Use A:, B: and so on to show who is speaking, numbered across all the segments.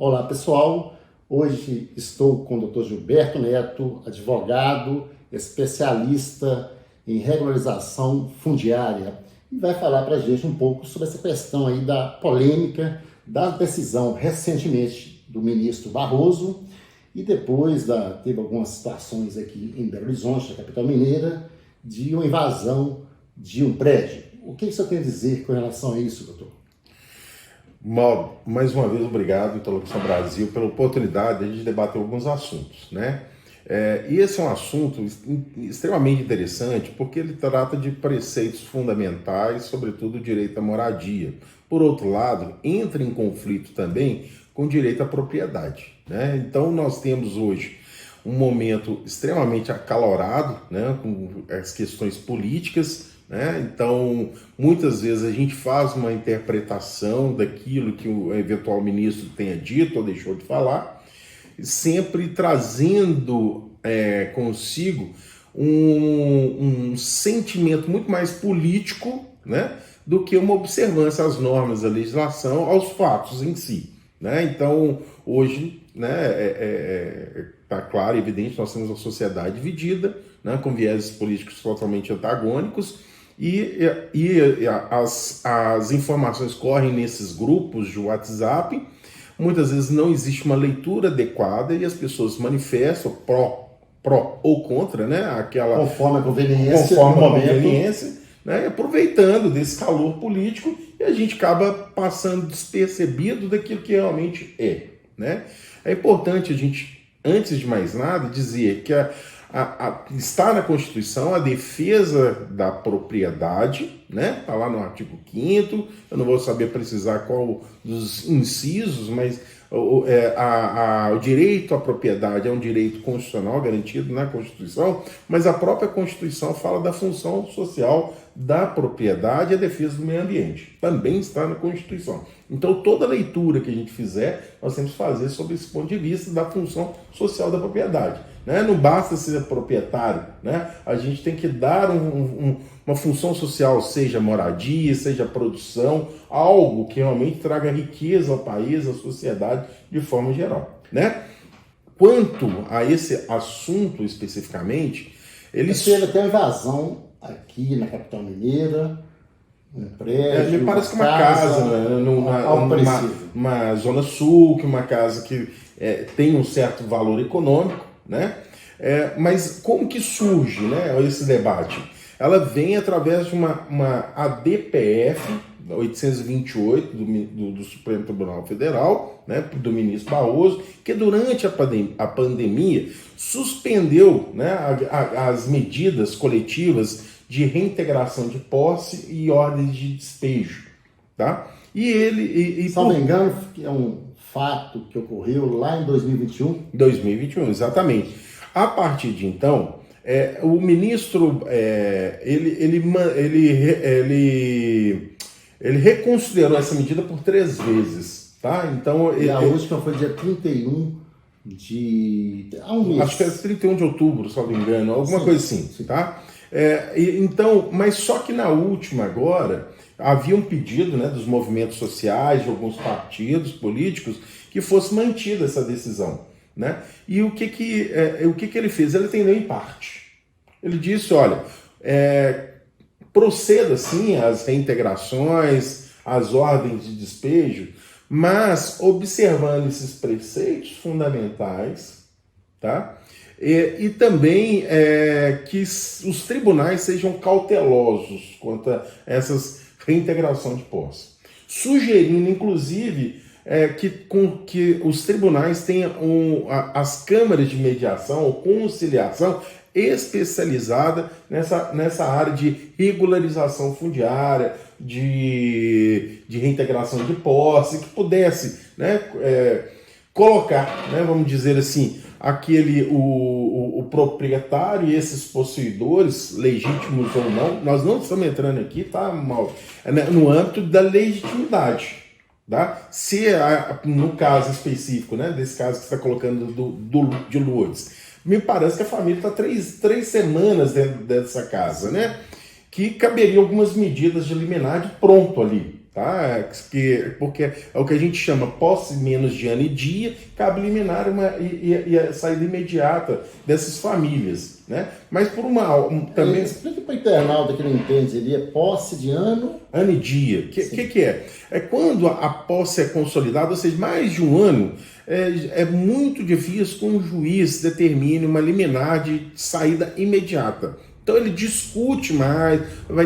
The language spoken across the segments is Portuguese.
A: Olá pessoal, hoje estou com o Dr. Gilberto Neto, advogado, especialista em regularização fundiária, e vai falar para a gente um pouco sobre essa questão aí da polêmica da decisão recentemente do ministro Barroso, e depois teve algumas situações aqui em Belo Horizonte, na capital mineira, de uma invasão de um prédio. O que você tem a dizer com relação a isso, doutor?
B: Mauro, mais uma vez obrigado, Interlocução Brasil, pela oportunidade de debater alguns assuntos, né? E esse é um assunto extremamente interessante porque ele trata de preceitos fundamentais, sobretudo o direito à moradia. Por outro lado, entra em conflito também com o direito à propriedade, né? Então nós temos hoje um momento extremamente acalorado, né, com as questões políticas, né? Então, muitas vezes a gente faz uma interpretação daquilo que o eventual ministro tenha dito ou deixou de falar, sempre trazendo consigo um sentimento muito mais político, né, do que uma observância às normas da legislação, aos fatos em si, né? Então, hoje, né, tá claro e evidente, nós temos uma sociedade dividida, né, com viéses políticos totalmente antagônicos, e as informações correm nesses grupos de WhatsApp. Muitas vezes não existe uma leitura adequada e as pessoas manifestam pró ou contra, né,
A: conforme a conveniência,
B: né, aproveitando desse calor político, e a gente acaba passando despercebido daquilo que realmente é, né? É importante a gente, antes de mais nada, dizer que está na Constituição a defesa da propriedade, né? Está lá no artigo 5º, eu não vou saber precisar qual dos incisos, mas o direito à propriedade é um direito constitucional garantido na Constituição, mas a própria Constituição fala da função social da propriedade e a defesa do meio ambiente. Também está na Constituição. Então, toda leitura que a gente fizer, nós temos que fazer sobre esse ponto de vista da função social da propriedade, né? Não basta ser proprietário, né? A gente tem que dar uma função social, seja moradia, seja produção, algo que realmente traga riqueza ao país, à sociedade, de forma geral, né? Quanto a esse assunto especificamente,
A: teve até uma invasão aqui na capital mineira, um prédio,
B: me parece que uma casa, numa zona sul, que uma casa que tem um certo valor econômico, né? Mas como que surge, né, esse debate? Ela vem através de uma ADPF 828 do Supremo Tribunal Federal, né, do ministro Barroso, que durante a pandemia suspendeu, né, as medidas coletivas de reintegração de posse e ordens de despejo, tá?
A: Se não me engano, é um fato que ocorreu lá em 2021.
B: 2021, exatamente. A partir de então, o ministro ele reconsiderou essa medida por 3 vezes, tá? Então,
A: e a última foi dia 31 há um mês.
B: Acho que é 31 de outubro, se não me engano, alguma coisa assim, sim. Tá? Então, mas só que na última agora, havia um pedido, né, dos movimentos sociais, de alguns partidos políticos, que fosse mantida essa decisão, né? E o que ele fez? Ele atendeu em parte. Ele disse, olha, proceda sim às reintegrações, às ordens de despejo, mas observando esses preceitos fundamentais, tá? E também que os tribunais sejam cautelosos quanto a essas reintegração de posse. Sugerindo, inclusive, que os tribunais tenham as câmaras de mediação ou conciliação especializada nessa área de regularização fundiária, de reintegração de posse, que pudesse, né, colocar, né, vamos dizer assim, o proprietário e esses possuidores, legítimos ou não, nós não estamos entrando aqui, tá, Mauro, no âmbito da legitimidade, tá? Se, no caso específico, né, desse caso que você está colocando de Lourdes, me parece que a família está 3 semanas dentro dessa casa, né, que caberia algumas medidas de liminar de pronto ali, tá? Porque é o que a gente chama posse menos de ano e dia, cabe liminar e a saída imediata dessas famílias, né? Mas por também...
A: Explica para o internauta que não entende, seria posse de ano...
B: Ano e dia. O que é? É quando a posse é consolidada, ou seja, mais de um ano, é muito difícil que um juiz determine uma liminar de saída imediata. Então ele discute mais, vai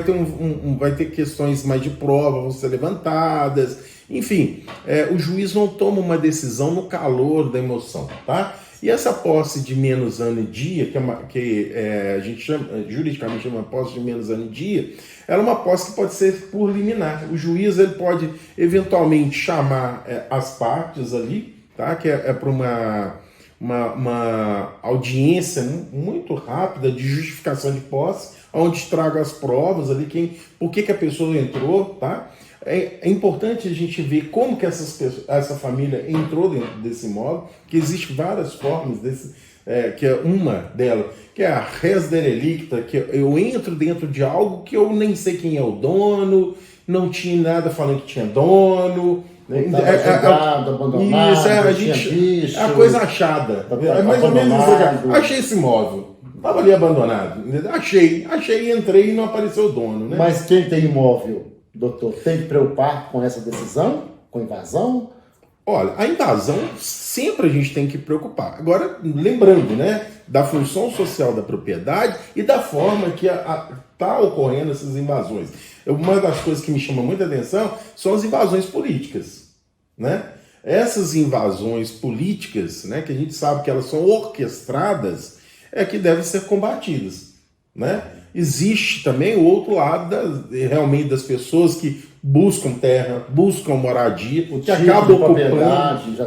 B: ter questões mais de prova, vão ser levantadas, enfim, o juiz não toma uma decisão no calor da emoção, tá? E essa posse de menos ano e dia, a gente juridicamente chama posse de menos ano e dia, ela é uma posse que pode ser por liminar. O juiz ele pode eventualmente chamar as partes ali, tá? Que é para uma audiência muito rápida de justificação de posse, onde traga as provas ali, por que a pessoa entrou, tá? É importante a gente ver como que essa família entrou dentro desse imóvel, que existem várias formas que é uma delas, que é a res derelicta, que eu entro dentro de algo que eu nem sei quem é o dono, não tinha nada falando que tinha dono,
A: jogado, abandonado,
B: isso, é a coisa achada. É mais ou menos isso. Achei esse imóvel. Estava ali abandonado. Achei, entrei e não apareceu o dono. Né?
A: Mas quem tem imóvel, doutor, tem que preocupar com essa decisão? Com invasão?
B: Olha, a invasão sempre a gente tem que preocupar. Agora, lembrando, né, da função social da propriedade e da forma que está ocorrendo essas invasões. Uma das coisas que me chama muita atenção são as invasões políticas, né? Essas invasões políticas, né, que a gente sabe que elas são orquestradas, que devem ser combatidas, né? Existe também o outro lado realmente das pessoas que buscam terra, buscam moradia,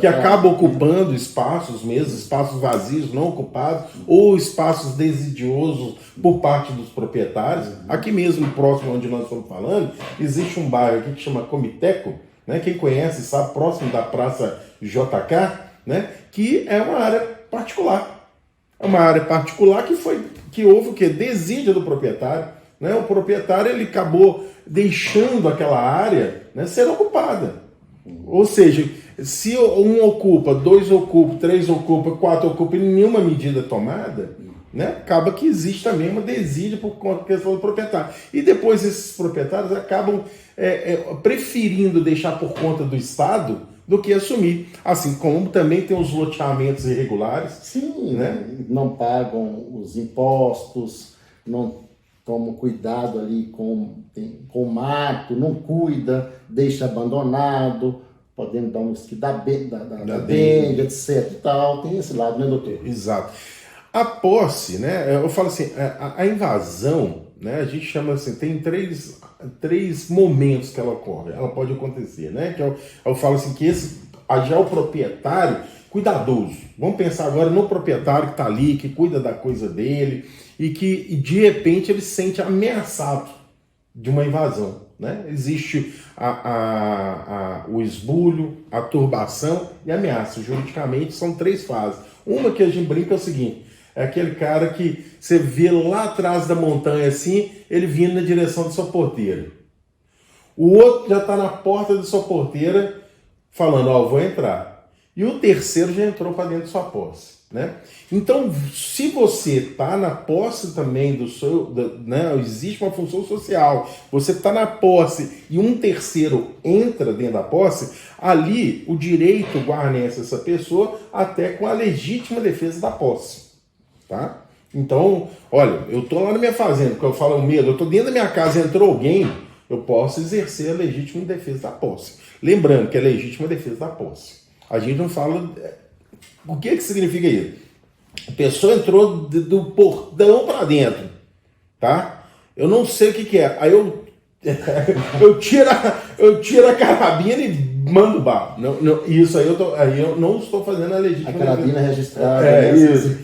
B: que acabam ocupando espaços mesmo, espaços vazios, não ocupados, ou espaços desidiosos por parte dos proprietários. Aqui mesmo, próximo onde nós estamos falando, existe um bairro aqui que chama Comiteco, né? Quem conhece sabe, próximo da Praça JK, né? Que é uma área particular. É uma área particular que houve o quê? Desídia do proprietário. Né? O proprietário ele acabou deixando aquela área, né, ser ocupada. Ou seja, se um ocupa, dois ocupa, três ocupa, quatro ocupa e nenhuma medida é tomada, né, acaba que existe também uma desídia por conta da questão do proprietário. E depois esses proprietários acabam preferindo deixar por conta do Estado do que assumir. Assim como também tem os loteamentos irregulares.
A: Sim,
B: né?
A: Não pagam os impostos, não tomam cuidado ali com o mato, não cuida, deixa abandonado, podendo dar um mosquito da dengue, etc. Tal. Tem esse lado, né, doutor?
B: Exato. A posse, né? Eu falo assim, a invasão, né? A gente chama assim, tem três momentos que ela ocorre, ela pode acontecer, né? Que eu falo assim que já o proprietário cuidadoso. Vamos pensar agora no proprietário que está ali, que cuida da coisa dele e que de repente ele se sente ameaçado de uma invasão, né? Existe o esbulho, a turbação e a ameaça. Juridicamente são três fases. Uma que a gente brinca é o seguinte: é aquele cara que você vê lá atrás da montanha assim, ele vindo na direção da sua porteira. O outro já está na porta da sua porteira falando, vou entrar. E o terceiro já entrou para dentro da sua posse, né? Então, se você está na posse também né, existe uma função social, você está na posse e um terceiro entra dentro da posse, ali o direito guarnece essa pessoa até com a legítima defesa da posse. Tá? Então, olha, eu estou lá na minha fazenda, quando eu falo o medo, eu estou dentro da minha casa, entrou alguém, eu posso exercer a legítima defesa da posse. Lembrando que é legítima defesa da posse. A gente não fala... O que significa isso? A pessoa entrou do portão para dentro, tá? Eu não sei o que é. Aí eu tiro a carabina e mando bala. Isso aí eu não estou fazendo a legítima
A: defesa. A carabina registrada.
B: É isso.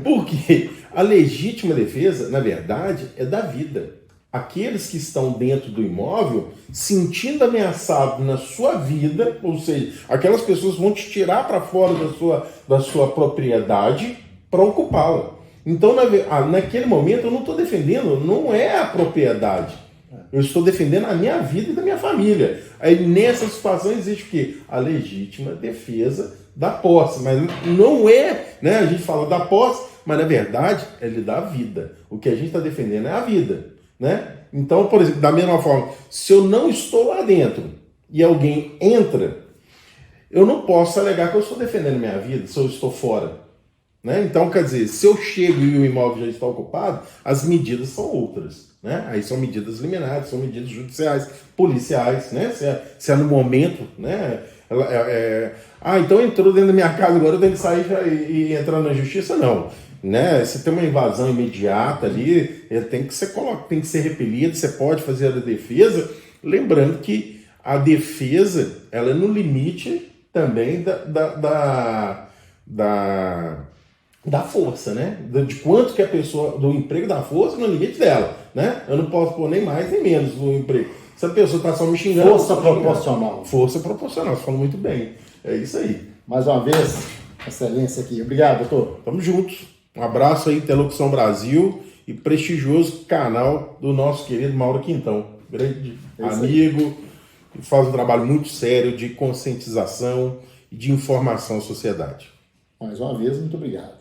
B: Porque a legítima defesa, na verdade, é da vida. Aqueles que estão dentro do imóvel, sentindo ameaçado na sua vida, ou seja, aquelas pessoas vão te tirar para fora da sua propriedade para ocupá-la. Então, naquele momento, eu não estou defendendo, não é a propriedade. Eu estou defendendo a minha vida e da minha família. Aí nessa situação existe o quê? A legítima defesa da posse. Mas não é, né? A gente fala da posse, mas na verdade é lhe dar a vida. O que a gente está defendendo é a vida, né? Então, por exemplo, da mesma forma, se eu não estou lá dentro e alguém entra, eu não posso alegar que eu estou defendendo minha vida se eu estou fora. Né? Então, quer dizer, se eu chego e o imóvel já está ocupado, as medidas são outras. Né? Aí são medidas liminares, são medidas judiciais, policiais. Né? Se é no momento, né? Então entrou dentro da minha casa, agora eu tenho que sair e entrar na justiça? Não. Né? Se tem uma invasão imediata ali, ele tem que ser repelido, você pode fazer a defesa, lembrando que a defesa ela é no limite também da força, né? De quanto que a pessoa, do emprego da força no limite dela, né? Eu não posso pôr nem mais nem menos no emprego. Se a pessoa está só me xingando...
A: Força proporcional.
B: Força proporcional, você falou muito bem. É isso aí.
A: Mais uma vez, excelência aqui. Obrigado, doutor.
B: Tamo juntos. Um abraço aí, Interlocução Brasil e prestigioso canal do nosso querido Mauro Quintão. Grande amigo, que faz um trabalho muito sério de conscientização e de informação à sociedade.
A: Mais uma vez, muito obrigado.